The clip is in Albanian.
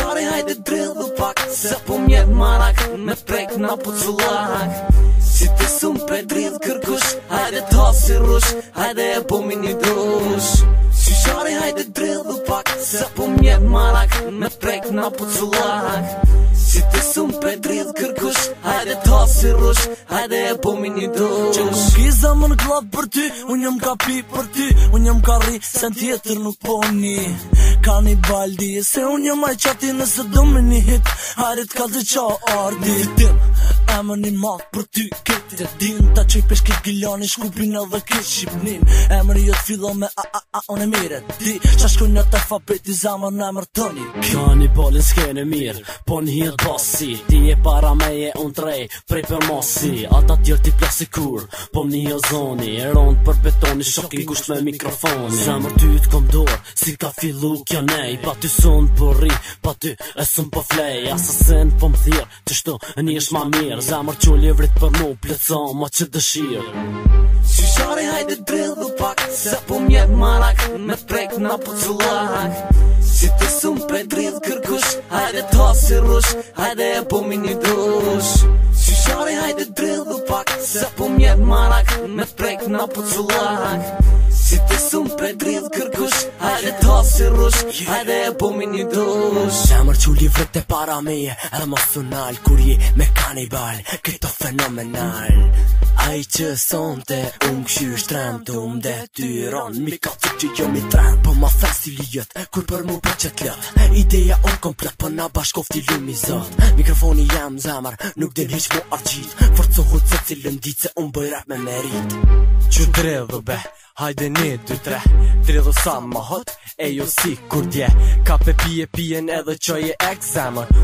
Shishari hajde drillu pak, se po mjet marak, me prek na pucullak. Si ti sum pe drill kërkush, hajde ta si rush, hajde e po mi një dush. Shishari hajde drillu pak, se po mjet marak, me prek na pucullak. Si ti sum pe drill kërkush, hajde ta si rush, hajde e po mi një dush. Që kum kiza më në glad për ty, unë jam ka pi për ty, unë jam ka ri, sen tjetër nuk po një. Ka një baldi, se unë jam aj qati nëse do me një hit, harit ka të qa ardi. Vitim, emër një matë për ty këtë, të din ta qoj pesh këtë gilani, shkupin edhe këtë shqipnin. Emër i jëtë fillo me unë e mire, di, qa shkoj në të alfabeti zamër në emër tëni. Ka një bolin s'kene mirë, po një hirë basi, ti e para meje unë trej, prej për mosi. Ata tjërë ti plasi kur, po më një zoni, e rond për betoni, shokin kusht me mikrofoni. Zemër ty t'kom dorë, si ka fillu kjo nej, pa ty sun po ri, pa ty e sun po flej. Asasin po më thirë, që shtu një është ma mirë, zemër qulli vrit për mu, pletëson ma që dëshirë. Shishari hajde drillu pak, se po mjet marak, me prek na pucullak. Si ti sum pe drill kërkush, hajde ta si rush, hajde e po mi një dush. Shishari hajde drillu pak, se po mjet marak, me prek na pucullak. Si ti sum pe drill kërkush, hajde ta si rush, hajde e po mi një dush. Zemër qulli vrit e para meje, emocional, kur je me kanibal, këto fenomenal. Ai që sonte, këshyr shtrem të detyron, mi ka të që jo mi trem, po ma festili jët, kur për mu për qët lët. Ideja on komplet, po na bashkofti lumi zot. Mikrofoni jam zemër, nuk din hiq mu arqit, forcohut se cilën dit se unë bëj rap me merit. Që dredhu be, hajde një, 2, 3, dredhu sa ma hot, e jo si kur dje, ka pe pije pijen edhe qoj e ek zemër.